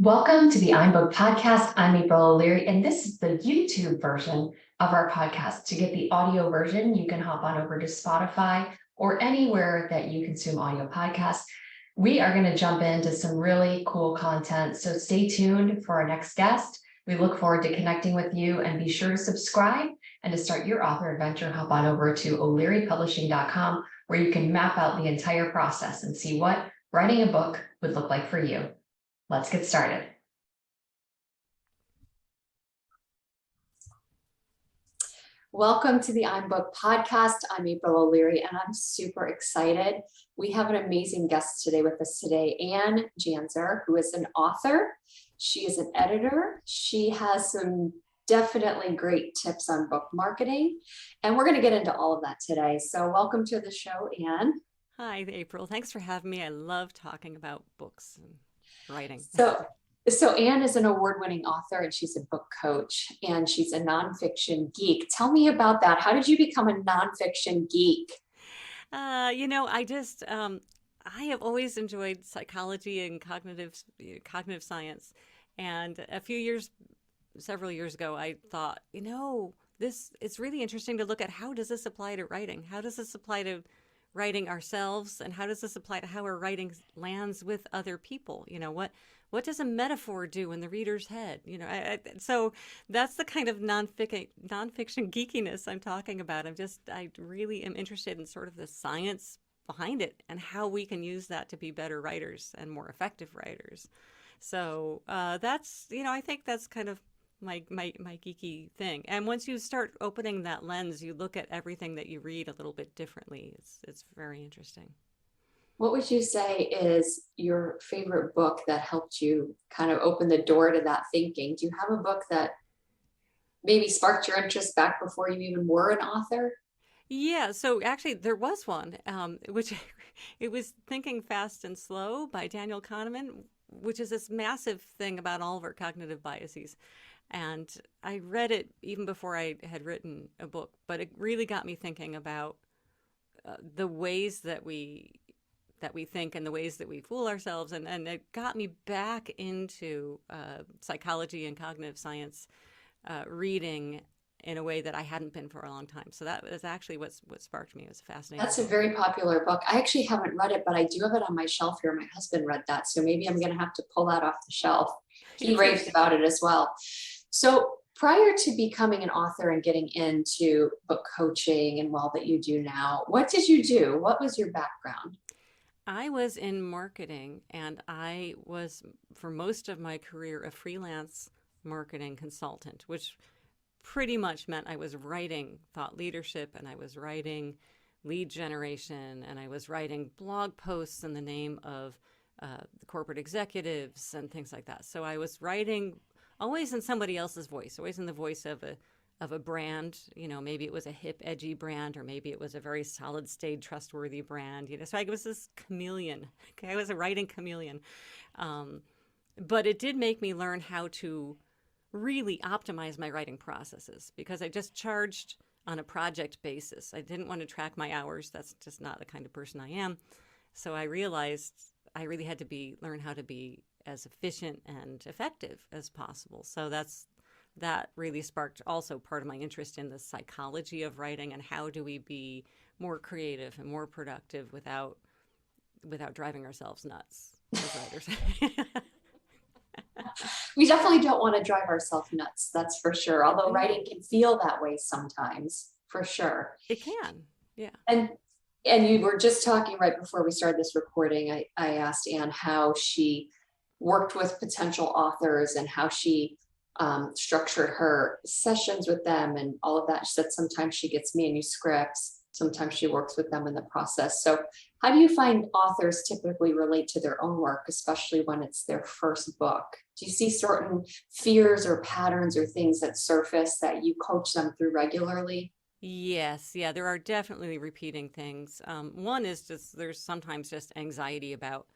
Welcome to the I'm Book podcast. I'm April O'Leary, and this is the YouTube version of our podcast. To get the audio version, you can hop on over to Spotify or anywhere that you consume audio podcasts. We are going to jump into some really cool content, so stay tuned for our next guest. We look forward to connecting with you, and be sure to subscribe. And to start your author adventure, hop on over to o'learypublishing.com, where you can map out the entire process and see what writing a book would look like for you. Let's get started. Welcome to the I'm Book podcast. I'm April O'Leary, and I'm super excited. We have an amazing guest today with us today, Anne Janzer, who is an author. She is an editor. She has some definitely great tips on book marketing, and we're going to get into all of that today. So welcome to the show, Anne. Hi, April. Thanks for having me. I love talking about books and writing. So Anne is an award-winning author, and she's a book coach, and she's a nonfiction geek. Tell me about that. How did you become a nonfiction geek? I have always enjoyed psychology and cognitive science. And several years ago, I thought, this it's really interesting to look at how does this apply to writing? How does this apply to writing ourselves, and how does this apply to how our writing lands with other people? What does a metaphor do in the reader's head? So that's the kind of nonfiction geekiness I'm talking about. I really am interested in sort of the science behind it and how we can use that to be better writers and more effective writers. So I think that's kind of my geeky thing. And once you start opening that lens, you look at everything that you read a little bit differently. It's very interesting. What would you say is your favorite book that helped you kind of open the door to that thinking? Do you have a book that maybe sparked your interest back before you even were an author? Yeah, so actually there was one, which it was Thinking Fast and Slow by Daniel Kahneman, which is this massive thing about all of our cognitive biases. And I read it even before I had written a book, but it really got me thinking about the ways that we think and the ways that we fool ourselves. And it got me back into psychology and cognitive science reading in a way that I hadn't been for a long time. So that was actually what sparked me. It was fascinating. That's a very popular book. I actually haven't read it, but I do have it on my shelf here. My husband read that, so maybe I'm going to have to pull that off the shelf. He raved about it as well. So prior to becoming an author and getting into book coaching and all that you do now, what did you do? What was your background? I was in marketing, and I was, for most of my career, a freelance marketing consultant, which pretty much meant I was writing thought leadership, and I was writing lead generation, and I was writing blog posts in the name of the corporate executives and things like that. So I was writing always in somebody else's voice, always in the voice of a brand. Maybe it was a hip, edgy brand, or maybe it was a very solid, staid, trustworthy brand. So I was this chameleon. Okay, I was a writing chameleon. But it did make me learn how to really optimize my writing processes, because I just charged on a project basis. I didn't want to track my hours. That's just not the kind of person I am. So I realized I really had to learn how to be as efficient and effective as possible. So that really sparked also part of my interest in the psychology of writing, and how do we be more creative and more productive without driving ourselves nuts as writers. We definitely don't want to drive ourselves nuts, that's for sure. Although writing can feel that way sometimes, for sure. It can, yeah. And you were just talking right before we started this recording, I asked Anne how she worked with potential authors and how she structured her sessions with them and all of that. She said sometimes she gets manuscripts, sometimes she works with them in the process. So how do you find authors typically relate to their own work, especially when it's their first book? Do you see certain fears or patterns or things that surface that you coach them through regularly? Yes, yeah, there are definitely repeating things. One is there's sometimes just anxiety about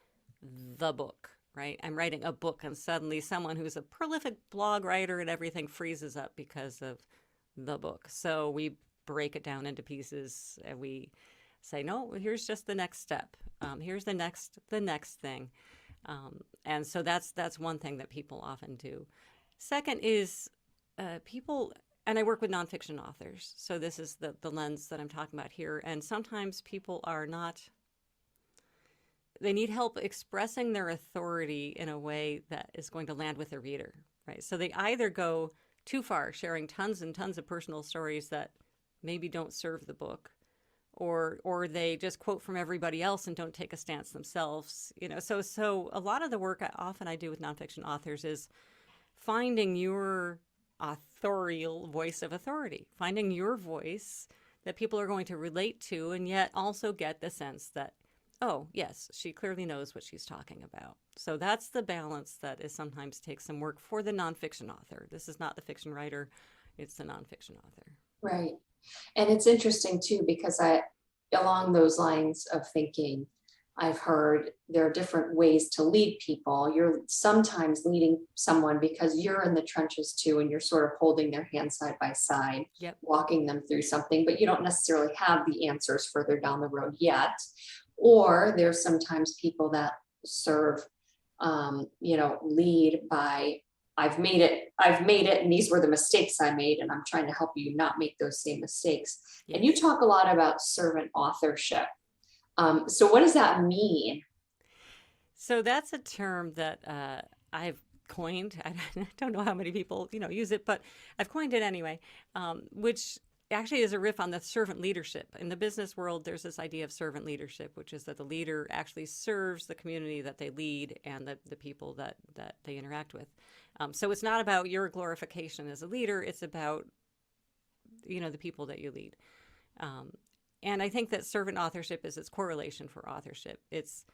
the book, right? I'm writing a book, and suddenly someone who's a prolific blog writer and everything freezes up because of the book. So we break it down into pieces, and we say, no, here's just the next step. Here's the next thing. And so that's one thing that people often do. Second is people, and I work with nonfiction authors, so this is the lens that I'm talking about here. And sometimes people are not, they need help expressing their authority in a way that is going to land with their reader, right? So they either go too far, sharing tons and tons of personal stories that maybe don't serve the book, or they just quote from everybody else and don't take a stance themselves. So a lot of the work I do with nonfiction authors is finding your authorial voice of authority, finding your voice that people are going to relate to, and yet also get the sense that, oh, yes, she clearly knows what she's talking about. So that's the balance that is sometimes takes some work for the nonfiction author. This is not the fiction writer, it's the nonfiction author. Right. And it's interesting too, because along those lines of thinking, I've heard there are different ways to lead people. You're sometimes leading someone because you're in the trenches too, and you're sort of holding their hand side by side, Yep. walking them through something, but you don't necessarily have the answers further down the road yet. Or there's sometimes people that serve, lead by, I've made it, and these were the mistakes I made, and I'm trying to help you not make those same mistakes. Yes. And you talk a lot about servant authorship. So what does that mean? So that's a term that I've coined. I don't know how many people use it, but I've coined it anyway, which actually is a riff on the servant leadership. In the business world, there's this idea of servant leadership, which is that the leader actually serves the community that they lead and the people that they interact with. So it's not about your glorification as a leader. It's about, the people that you lead. And I think that servant authorship is its correlation for authorship. It's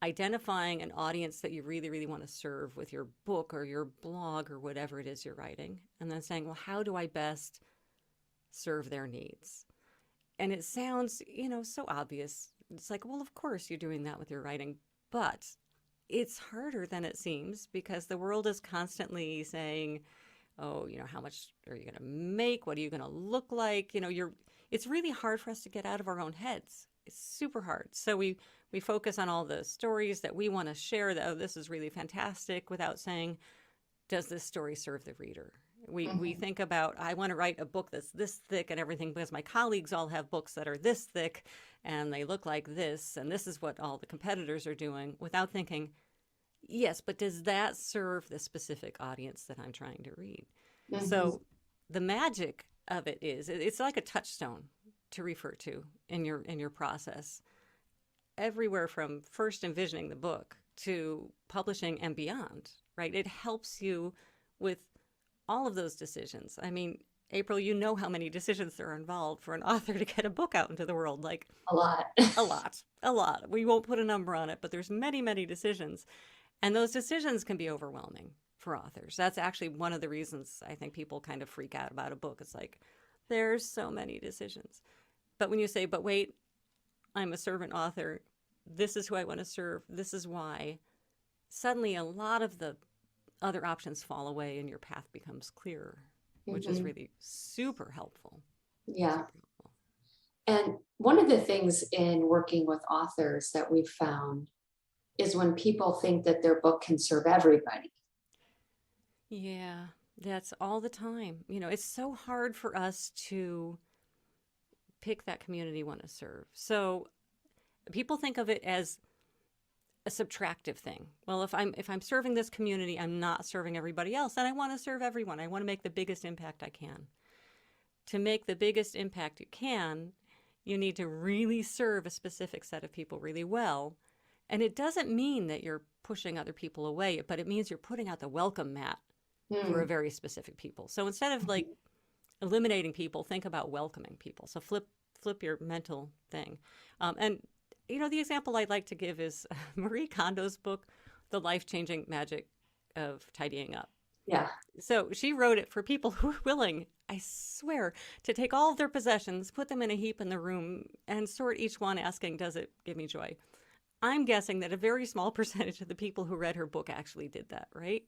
identifying an audience that you really, really want to serve with your book or your blog or whatever it is you're writing, and then saying, well, how do I best serve their needs? And it sounds, so obvious. It's like, well, of course you're doing that with your writing, but it's harder than it seems, because the world is constantly saying, oh, how much are you going to make? What are you going to look like? It's really hard for us to get out of our own heads. It's super hard. So we focus on all the stories that we want to share, that, oh, this is really fantastic, without saying, does this story serve the reader? We think about, I want to write a book that's this thick and everything, because my colleagues all have books that are this thick and they look like this, and this is what all the competitors are doing, without thinking, yes, but does that serve the specific audience that I'm trying to read? Mm-hmm. So the magic of it is, it's like a touchstone to refer to in your process, everywhere from first envisioning the book to publishing and beyond, right? It helps you with all of those decisions. I mean, April, how many decisions there are involved for an author to get a book out into the world. Like a lot. A lot. We won't put a number on it, but there's many, many decisions. And those decisions can be overwhelming for authors. That's actually one of the reasons I think people kind of freak out about a book. It's like, there's so many decisions. But when you say, but wait, I'm a servant author, this is who I want to serve, this is why, suddenly a lot of the other options fall away and your path becomes clearer, which is really super helpful. Yeah. Super helpful. And one of the things in working with authors that we've found is when people think that their book can serve everybody. Yeah, that's all the time. It's so hard for us to pick that community we want to serve. So people think of it as a subtractive thing. Well, if I'm serving this community, I'm not serving everybody else, and I want to serve everyone. I want to make the biggest impact I can. To make the biggest impact you can, you need to really serve a specific set of people really well. And it doesn't mean that you're pushing other people away, but it means you're putting out the welcome mat for a very specific people. So instead of like eliminating people, think about welcoming people. So flip your mental thing. And the example I'd like to give is Marie Kondo's book, The Life-Changing Magic of Tidying Up. Yeah. So she wrote it for people who are willing, I swear, to take all of their possessions, put them in a heap in the room, and sort each one asking, does it give me joy? I'm guessing that a very small percentage of the people who read her book actually did that, right?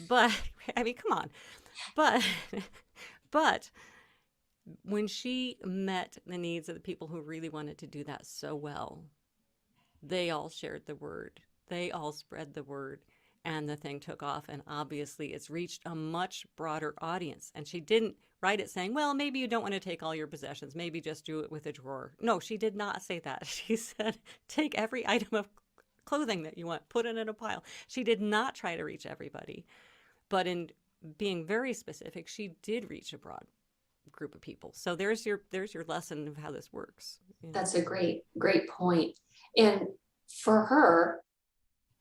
But, I mean, come on. But when she met the needs of the people who really wanted to do that so well, they all shared the word they all spread the word, and the thing took off. And obviously, it's reached a much broader audience. And she didn't write it saying, well, maybe you don't want to take all your possessions. Maybe just do it with a drawer. No, she did not say that. She said, take every item of clothing that you want, put it in a pile. She did not try to reach everybody. But in being very specific, she did reach a broad group of people. So there's your lesson of how this works. That's a great point. And for her,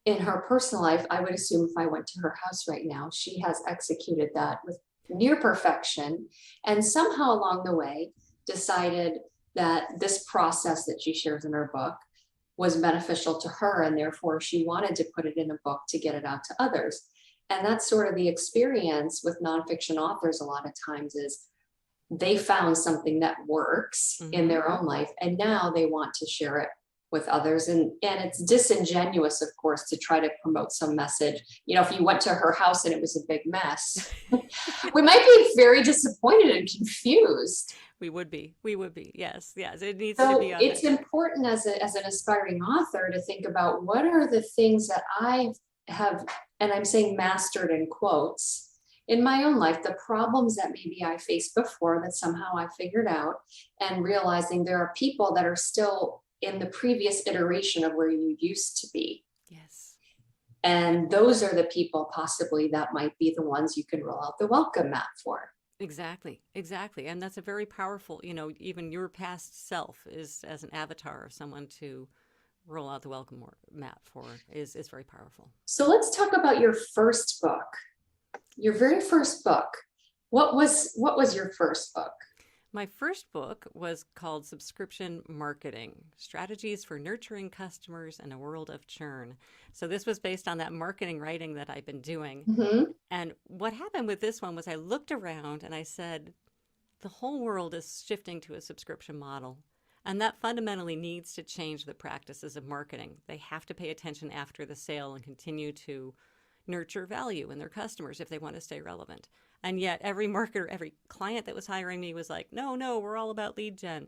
in her personal life, I would assume if I went to her house right now, she has executed that with near perfection, and somehow along the way decided that this process that she shares in her book was beneficial to her, and therefore she wanted to put it in a book to get it out to others. And that's sort of the experience with nonfiction authors a lot of times, is they found something that works in their own life, and now they want to share it with others. And it's disingenuous, of course, to try to promote some message. If you went to her house and it was a big mess, we might be very disappointed and confused. We would be. Yes. It needs to be. It's important as an aspiring author to think about, what are the things that I have, and I'm saying mastered in quotes, in my own life, the problems that maybe I faced before that somehow I figured out, and realizing there are people that are still in the previous iteration of where you used to be. Yes. And those are the people possibly that might be the ones you can roll out the welcome mat for. Exactly. And that's a very powerful, even your past self is as an avatar of someone to roll out the welcome mat for is very powerful. So let's talk about your first book, your very first book. What was your first book? My first book was called Subscription Marketing: Strategies for Nurturing Customers in a World of Churn. So this was based on that marketing writing that I've been doing. And what happened with this one was I looked around and I said, the whole world is shifting to a subscription model. And that fundamentally needs to change the practices of marketing. They have to pay attention after the sale and continue to nurture value in their customers if they want to stay relevant. And yet every marketer, every client that was hiring me was like, no, we're all about lead gen.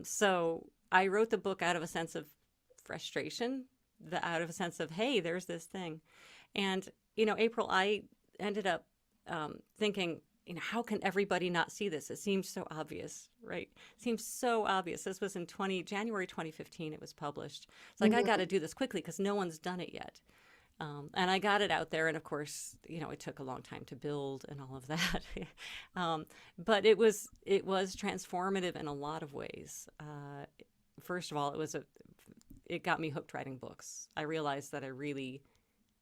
So I wrote the book out of a sense of frustration, out of a sense of, hey, there's this thing. And, April, I ended up thinking, how can everybody not see this? It seems so obvious, right? It seems so obvious. This was in January 2015, it was published. It's like, I got to do this quickly because no one's done it yet. And I got it out there. And of course, it took a long time to build and all of that. But it was transformative in a lot of ways. First of all, it got me hooked writing books. I realized that I really,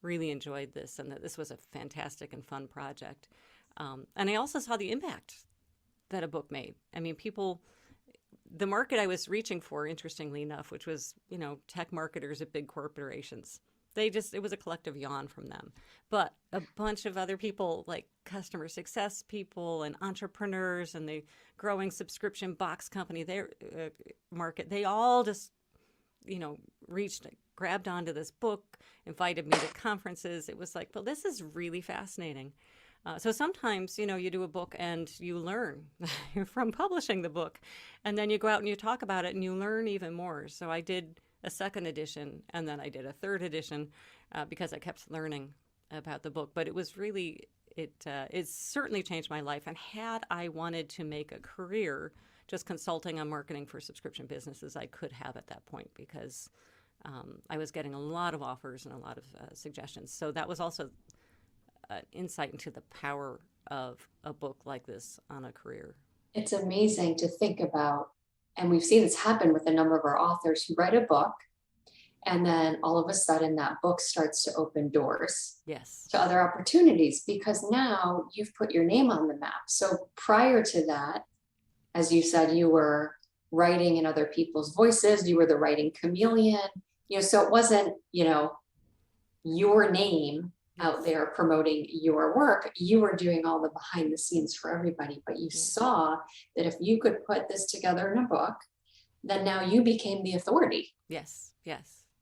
really enjoyed this and that this was a fantastic and fun project. And I also saw the impact that a book made. I mean, the market I was reaching for, interestingly enough, which was, tech marketers at big corporations. It was a collective yawn from them. But a bunch of other people, like customer success people and entrepreneurs and the growing subscription box company, their market, they all just, grabbed onto this book, invited me to conferences. It was like, well, this is really fascinating. So sometimes, you do a book and you learn from publishing the book, and then you go out and you talk about it and you learn even more. So I did a second edition, and then I did a third edition because I kept learning about the book. But it was really, it certainly changed my life. And had I wanted to make a career just consulting on marketing for subscription businesses, I could have at that point, because I was getting a lot of offers and a lot of suggestions. So that was also an insight into the power of a book like this on a career. It's amazing to think about. And we've seen this happen with a number of our authors who write a book, and then all of a sudden that book starts to open doors to other opportunities, because now you've put your name on the map. So prior to that, as you said, you were writing in other people's voices, you were the writing chameleon, so it wasn't, your name out there promoting your work. You were doing all the behind the scenes for everybody, but you saw that if you could put this together in a book, then now you became the authority. Yes.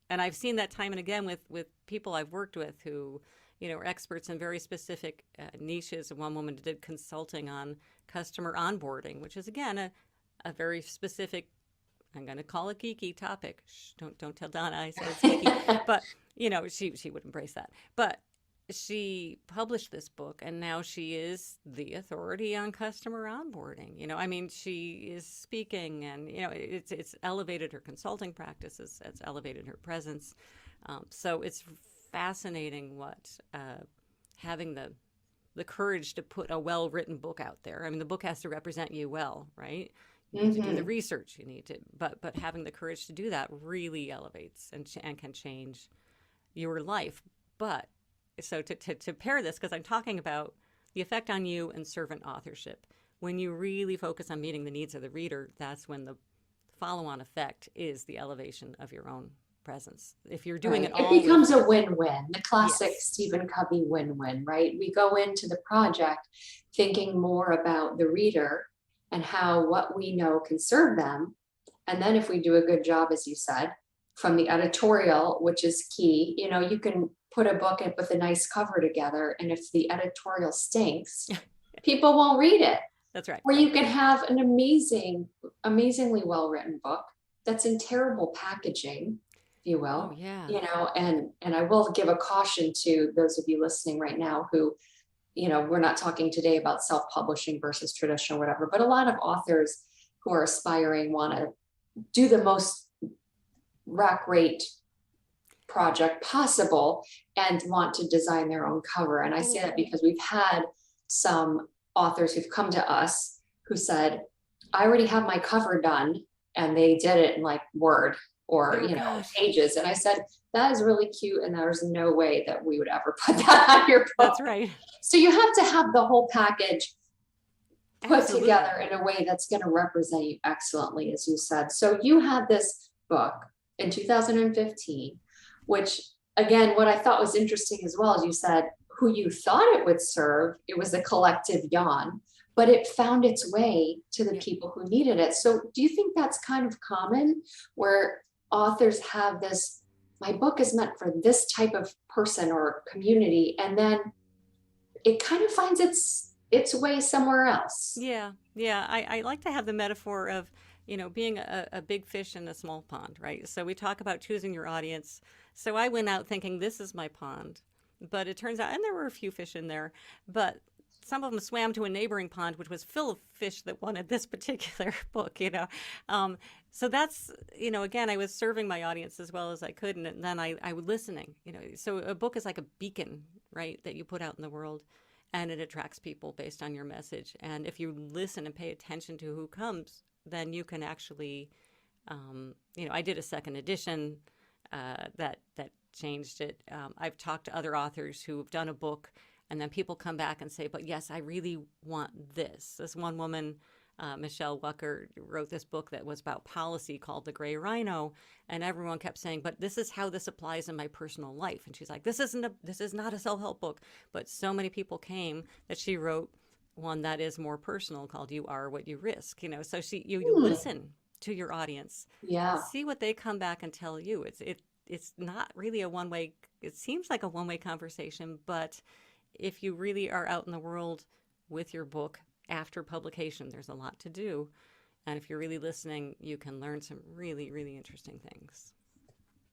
And I've seen that time and again with people I've worked with who, are experts in very specific niches. One woman did consulting on customer onboarding, which is, again, a very specific I'm going to call it geeky topic. Shh, don't tell Donna I said it's geeky. But, she would embrace that. But she published this book, and now she is the authority on customer onboarding. She is speaking, and it's elevated her consulting practices, it's elevated her presence. So it's fascinating what having the courage to put a well-written book out there. I mean, the book has to represent you well, right? You need to do the research. You need to, but having the courage to do that really elevates and can change your life. But so to pair this, because I'm talking about the effect on you and servant authorship, when you really focus on meeting the needs of the reader, that's when the follow-on effect is the elevation of your own presence. If you're doing it all, it becomes a win-win, the classic Yes. Stephen Covey win-win, right? We go into the project thinking more about the reader and how what we know can serve them. And then if we do a good job, as you said, from the editorial, which is key, you can put a book with a nice cover together, and if the editorial stinks, people won't read it. That's right. Or you can have an amazingly well-written book that's in terrible packaging, if you will. Oh, yeah. And I will give a caution to those of you listening right now who, we're not talking today about self-publishing versus traditional, whatever, but a lot of authors who are aspiring want to do the most rack rate project possible and want to design their own cover. And I say that because we've had some authors who've come to us who said, I already have my cover done, and they did it in like Word or pages. And I said, that is really cute, and there's no way that we would ever put that on your book. That's right. So you have to have the whole package put Absolutely. together in a way that's going to represent you excellently, as you said. So you had this book in 2015, which, again, what I thought was interesting as well, as you said, who you thought it would serve, it was a collective yawn, but it found its way to the people who needed it. So do you think that's kind of common, where authors have this, my book is meant for this type of person or community, and then it kind of finds its way somewhere else? Yeah. I like to have the metaphor of, being a big fish in a small pond, right? So we talk about choosing your audience. So I went out thinking, this is my pond. But it turns out, and there were a few fish in there, but some of them swam to a neighboring pond, which was full of fish that wanted this particular book, So that's, again, I was serving my audience as well as I could. And then I was listening, so a book is like a beacon, right, that you put out in the world, and it attracts people based on your message. And if you listen and pay attention to who comes, then you can actually, I did a second edition that changed it. I've talked to other authors who have done a book, and then people come back and say, but yes, I really want this. This one woman, Michelle Wucker, wrote this book that was about policy called The Gray Rhino, and everyone kept saying, but this is how this applies in my personal life. And she's like, this is not a self-help book. But so many people came that she wrote one that is more personal called You Are What You Risk. So you listen to your audience, see what they come back and tell you. It's not really a one-way, it seems like a one-way conversation, but if you really are out in the world with your book after publication, there's a lot to do. And if you're really listening, you can learn some really, really interesting things.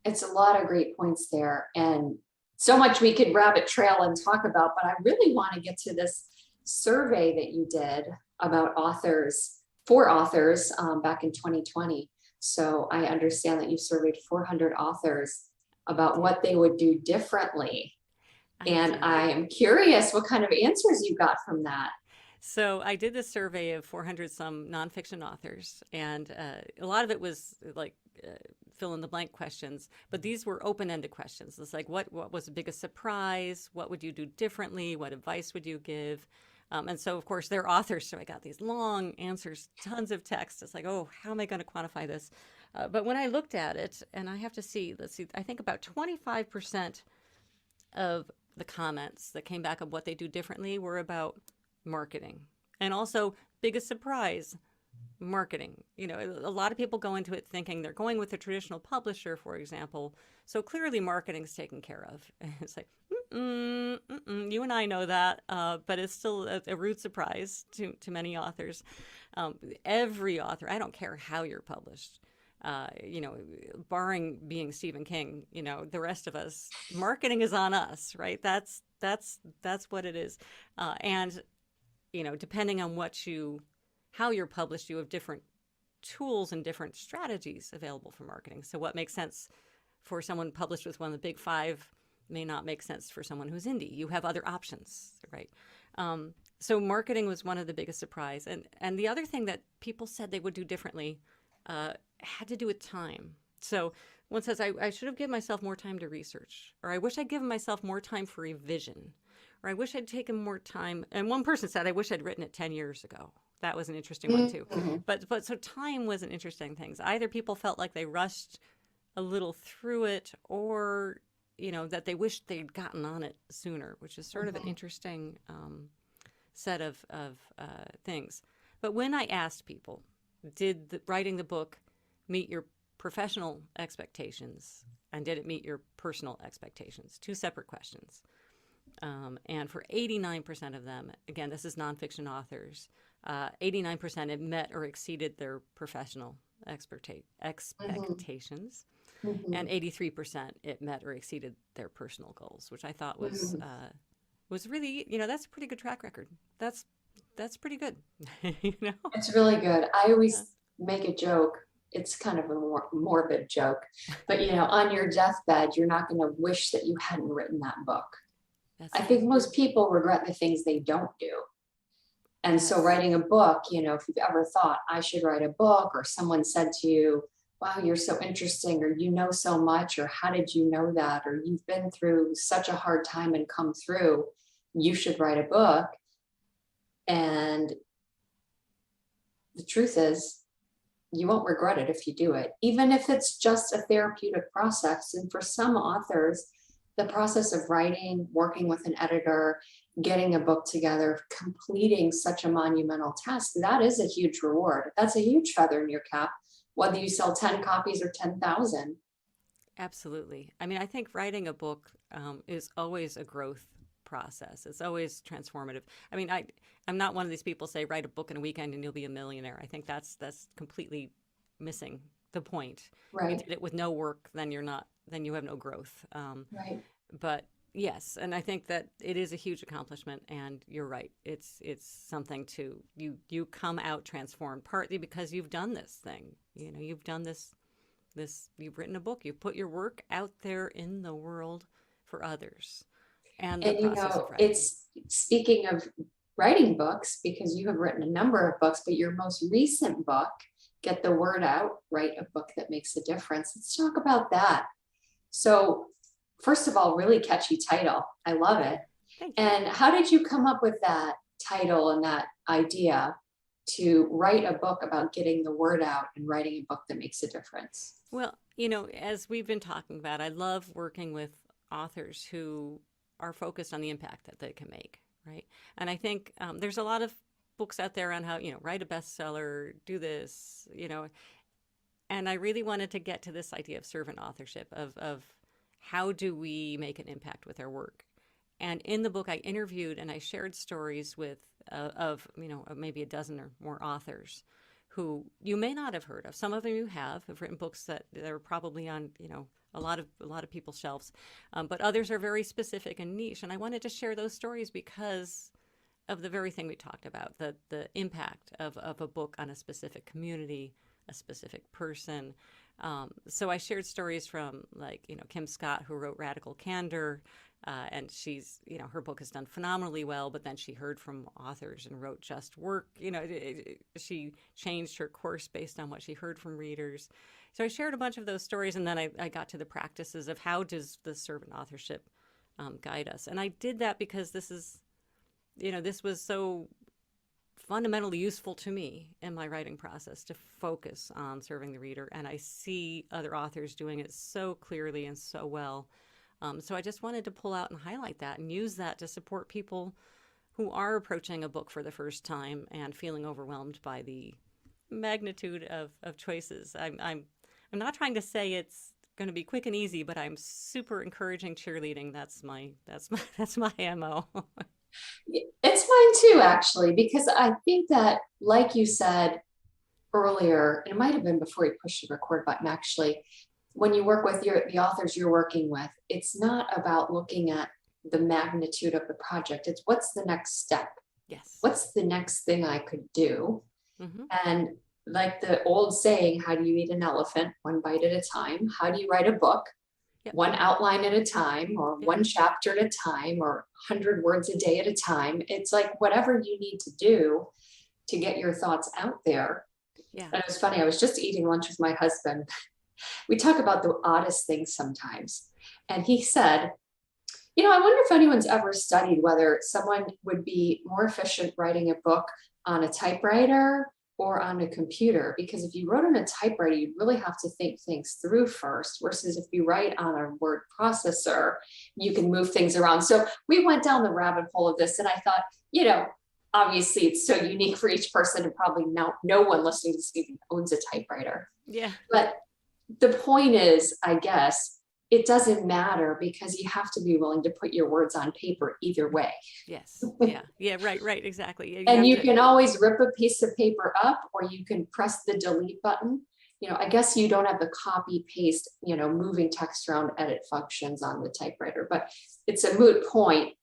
It's a lot of great points there, and so much we could rabbit trail and talk about, but I really want to get to this survey that you did about authors, for authors, back in 2020. So I understand that you surveyed 400 authors about what they would do differently. I am curious what kind of answers you got from that. So I did this survey of 400 some nonfiction authors, and a lot of it was like fill in the blank questions, but these were open-ended questions. It's like, what was the biggest surprise? What would you do differently? What advice would you give? And so, of course, they're authors, so I got these long answers, tons of text. It's like, oh, how am I going to quantify this? But when I looked at it, and I have to see, I think about 25% of the comments that came back of what they do differently were about marketing. And also, biggest surprise, marketing. A lot of people go into it thinking they're going with a traditional publisher, for example. So clearly marketing's taken care of. It's like, you and I know that, but it's still a rude surprise to many authors. Every author, I don't care how you're published, You know, barring being Stephen King, you know, the rest of us, marketing is on us, right? That's what it is. And you know, depending on how you're published, you have different tools and different strategies available for marketing. So what makes sense for someone published with one of the big five may not make sense for someone who's indie. You have other options, right? So marketing was one of the biggest surprise. And the other thing that people said they would do differently had to do with time. So one says, I should have given myself more time to research, or I wish I'd given myself more time for revision, or I wish I'd taken more time. And one person said, I wish I'd written it 10 years ago. That was an interesting one too. But so time was an interesting thing. Either people felt like they rushed a little through it, or, you know, that they wished they'd gotten on it sooner, which is sort of an interesting set of things. But when I asked people, did writing the book meet your professional expectations, and did it meet your personal expectations? Two separate questions. And for 89% of them, again, this is nonfiction authors, 89% it met or exceeded their professional expectations, and 83% it met or exceeded their personal goals, which I thought was really, you know, that's a pretty good track record. That's pretty good. You know, it's really good. I always make a joke. It's kind of a morbid joke, but you know, on your deathbed, you're not going to wish that you hadn't written that book. I think most people regret the things they don't do. And so writing a book, you know, if you've ever thought I should write a book, or someone said to you, wow, you're so interesting, or you know so much, or how did you know that, or you've been through such a hard time and come through, you should write a book. And the truth is, you won't regret it if you do it, even if it's just a therapeutic process. And for some authors, the process of writing, working with an editor, getting a book together, completing such a monumental task, that is a huge reward. That's a huge feather in your cap, whether you sell 10 copies or 10,000. Absolutely. I mean, I think writing a book is always a growth process. It's always transformative. I mean, I'm not one of these people say write a book in a weekend and you'll be a millionaire. I think that's completely missing the point. Right. If you did it with no work, then you have no growth. Right. But yes, and I think that it is a huge accomplishment, and you're right. It's something to you come out transformed, partly because you've done this thing. You know, you've done this you've written a book, you've put your work out there in the world for others. And you know, it's speaking of writing books, because you have written a number of books, but your most recent book, Get the Word Out, write a book that makes a difference. Let's talk about that. So first of all, really catchy title. I love it. Thank you. And how did you come up with that title and that idea to write a book about getting the word out and writing a book that makes a difference? Well, you know, as we've been talking about, I love working with authors who are focused on the impact that they can make, right? And I think there's a lot of books out there on how, you know, write a bestseller, do this, you know. And I really wanted to get to this idea of servant authorship, of how do we make an impact with our work? And in the book, I interviewed and I shared stories with of you know, maybe a dozen or more authors who you may not have heard of. Some of them you have written books that are probably on, you know, a lot of people's shelves, but others are very specific and niche. And I wanted to share those stories because of the very thing we talked about, the impact of a book on a specific community, a specific person. So I shared stories from, like, you know, Kim Scott, who wrote Radical Candor, and she's, you know, her book has done phenomenally well, but then she heard from authors and wrote Just Work. You know, she changed her course based on what she heard from readers. So I shared a bunch of those stories, and then I got to the practices of how does the servant authorship guide us. And I did that because this was so fundamentally useful to me in my writing process, to focus on serving the reader. And I see other authors doing it so clearly and so well. So I just wanted to pull out and highlight that and use that to support people who are approaching a book for the first time and feeling overwhelmed by the magnitude of choices. I'm not trying to say it's going to be quick and easy, but I'm super encouraging cheerleading. That's my MO. It's mine too, actually, because I think that, like you said, earlier, and it might have been before you pushed the record button, actually, when you work with the authors you're working with, it's not about looking at the magnitude of the project. It's what's the next step? Yes. What's the next thing I could do? Mm-hmm. And like the old saying, how do you eat an elephant? One bite at a time. How do you write a book? Yep. One outline at a time, or Yep. one chapter at a time, or 100 words a day at a time. It's like whatever you need to do to get your thoughts out there. Yeah. And it was funny, I was just eating lunch with my husband. We talk about the oddest things sometimes. And he said, I wonder if anyone's ever studied whether someone would be more efficient writing a book on a typewriter or on a computer. Because if you wrote on a typewriter, you'd really have to think things through first, versus if you write on a word processor, you can move things around. So we went down the rabbit hole of this, and I thought, obviously it's so unique for each person, and probably no one listening to this even owns a typewriter. Yeah. But the point is, I guess, it doesn't matter, because you have to be willing to put your words on paper either way. Yes. Yeah. Yeah. Right. Exactly. And you can always rip a piece of paper up, or you can press the delete button. I guess you don't have the copy paste, moving text around edit functions on the typewriter, but it's a moot point.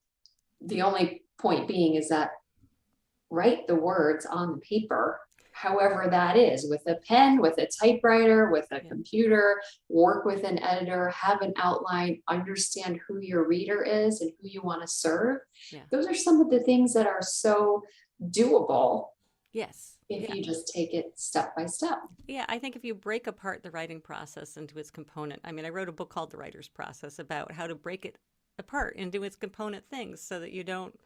The only point being is that write the words on the paper, however that is, with a pen, with a typewriter, with a computer, work with an editor, have an outline, understand who your reader is and who you want to serve. Yeah. Those are some of the things that are so doable. Yes. If you just take it step by step. Yeah, I think if you break apart the writing process into its component, I wrote a book called The Writer's Process about how to break it apart into its component things so that you don't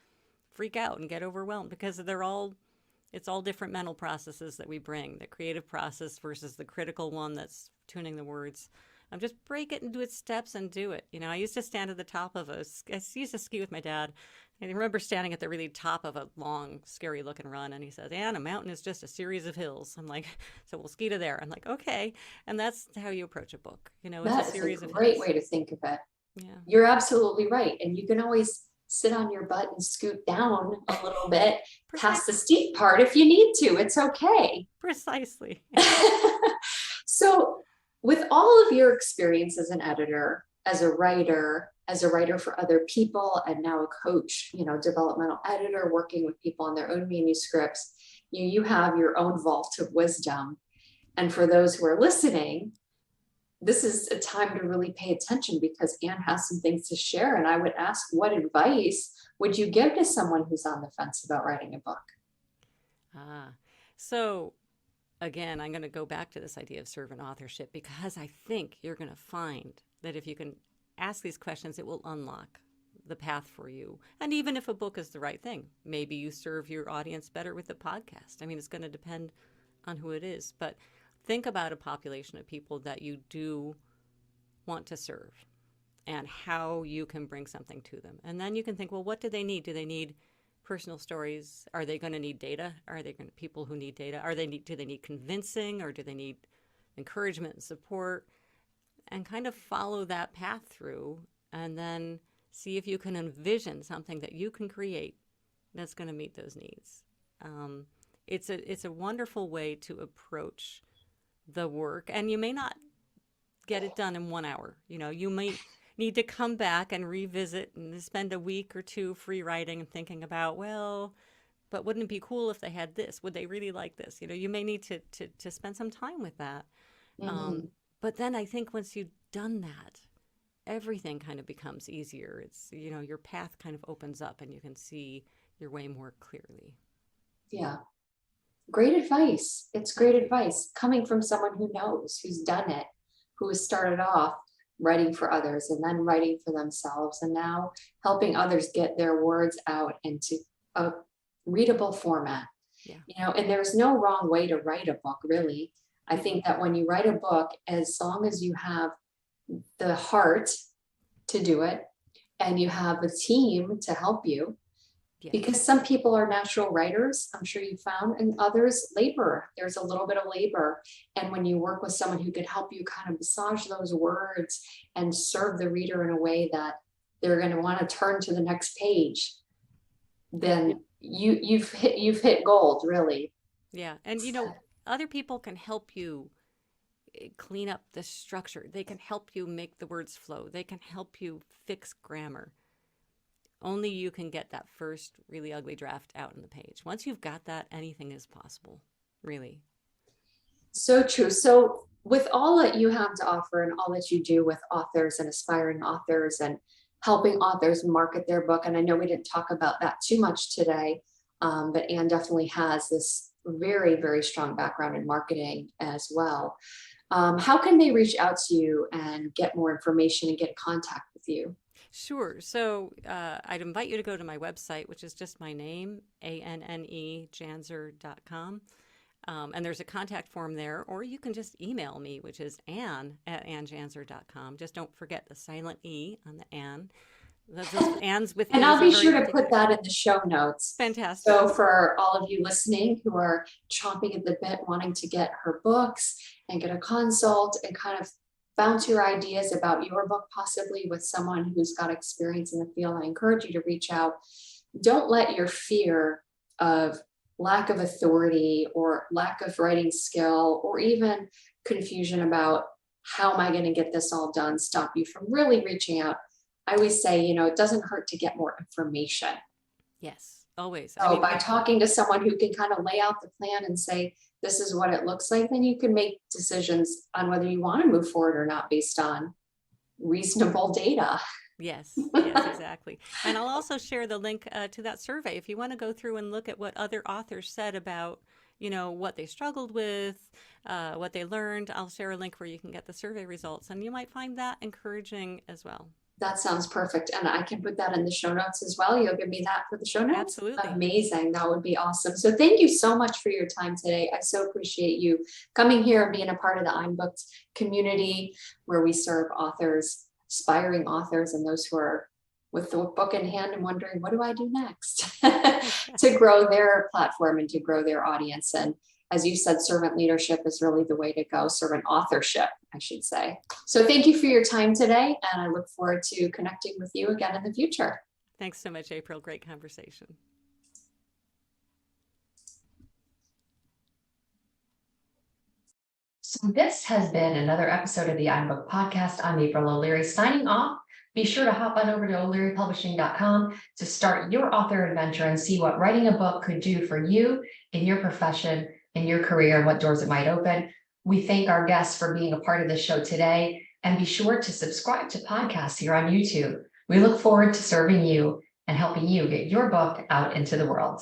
freak out and get overwhelmed, because it's all different mental processes that we bring. The creative process versus the critical one that's tuning the words. Just break it into its steps and do it. I used to stand at the top of I used to ski with my dad. I remember standing at the really top of a long, scary looking run, and he says, "Anne, a mountain is just a series of hills." I'm like, "So we'll ski to there." I'm like, "Okay." And that's how you approach a book. It's That a series of is a great hills. way to think of it. Yeah. You're absolutely right. And you can always sit on your butt and scoot down a little bit past the steep part if you need to. It's okay. Precisely. So with all of your experience as an editor, as a writer for other people, and now a coach, developmental editor working with people on their own manuscripts, you have your own vault of wisdom. And for those who are listening, this is a time to really pay attention, because Anne has some things to share. And I would ask, what advice would you give to someone who's on the fence about writing a book? So again, I'm going to go back to this idea of servant authorship, because I think you're going to find that if you can ask these questions, it will unlock the path for you. And even if a book is the right thing, maybe you serve your audience better with the podcast. It's going to depend on who it is. But think about a population of people that you do want to serve and how you can bring something to them. And then you can think, well, what do they need? Do they need personal stories? Are they going to need data? Are they going to people who need data? Do they need convincing, or do they need encouragement and support? And kind of follow that path through, and then see if you can envision something that you can create that's going to meet those needs. It's a wonderful way to approach the work, and you may not get it done in 1 hour. You might need to come back and revisit and spend a week or two free writing and thinking about, well, but wouldn't it be cool if they had this? Would they really like this? You may need to spend some time with that. Mm-hmm. But then I think once you've done that, everything kind of becomes easier. It's, your path kind of opens up and you can see your way more clearly. Yeah. Great advice. It's great advice coming from someone who knows, who's done it, who has started off writing for others and then writing for themselves, and now helping others get their words out into a readable format. Yeah. And there's no wrong way to write a book, really. I think that when you write a book, as long as you have the heart to do it and you have a team to help you, because some people are natural writers, I'm sure you found, and others labor. There's a little bit of labor. And when you work with someone who can help you kind of massage those words and serve the reader in a way that they're going to want to turn to the next page, then you've hit gold, really. Yeah. And other people can help you clean up the structure. They can help you make the words flow. They can help you fix grammar. Only you can get that first really ugly draft out on the page. Once you've got that, anything is possible, really. So true. So with all that you have to offer and all that you do with authors and aspiring authors and helping authors market their book, and I know we didn't talk about that too much today, but Anne definitely has this very, very strong background in marketing as well. How can they reach out to you and get more information and get in contact with you? Sure. So I'd invite you to go to my website, which is just my name, ANNE.Janzer.com. And there's a contact form there, or you can just email me, which is Anne@AnneJanzer.com. Just don't forget the silent E on the Anne. That's Anne's with and E I'll be is a sure very to put that in the show notes. Fantastic. So for all of you listening who are chomping at the bit, wanting to get her books and get a consult and kind of bounce your ideas about your book, possibly with someone who's got experience in the field, I encourage you to reach out. Don't let your fear of lack of authority or lack of writing skill or even confusion about how am I going to get this all done stop you from really reaching out. I always say, it doesn't hurt to get more information. Yes, always. So by talking to someone who can kind of lay out the plan and say, this is what it looks like, then you can make decisions on whether you want to move forward or not based on reasonable data. Yes, exactly. And I'll also share the link to that survey. If you want to go through and look at what other authors said about, what they struggled with, what they learned, I'll share a link where you can get the survey results. And you might find that encouraging as well. That sounds perfect. And I can put that in the show notes as well. You'll give me that for the show notes? Absolutely. Amazing. That would be awesome. So thank you so much for your time today. I so appreciate you coming here and being a part of the I'm Booked community where we serve authors, aspiring authors, and those who are with the book in hand and wondering, what do I do next to grow their platform and to grow their audience. And as you said, servant leadership is really the way to go. Servant authorship, I should say. So thank you for your time today. And I look forward to connecting with you again in the future. Thanks so much, April. Great conversation. So this has been another episode of the I'm Booked podcast. I'm April O'Leary signing off. Be sure to hop on over to o'learypublishing.com to start your author adventure and see what writing a book could do for you in your profession, in your career, and what doors it might open. We thank our guests for being a part of the show today, and be sure to subscribe to podcasts here on YouTube. We look forward to serving you and helping you get your book out into the world.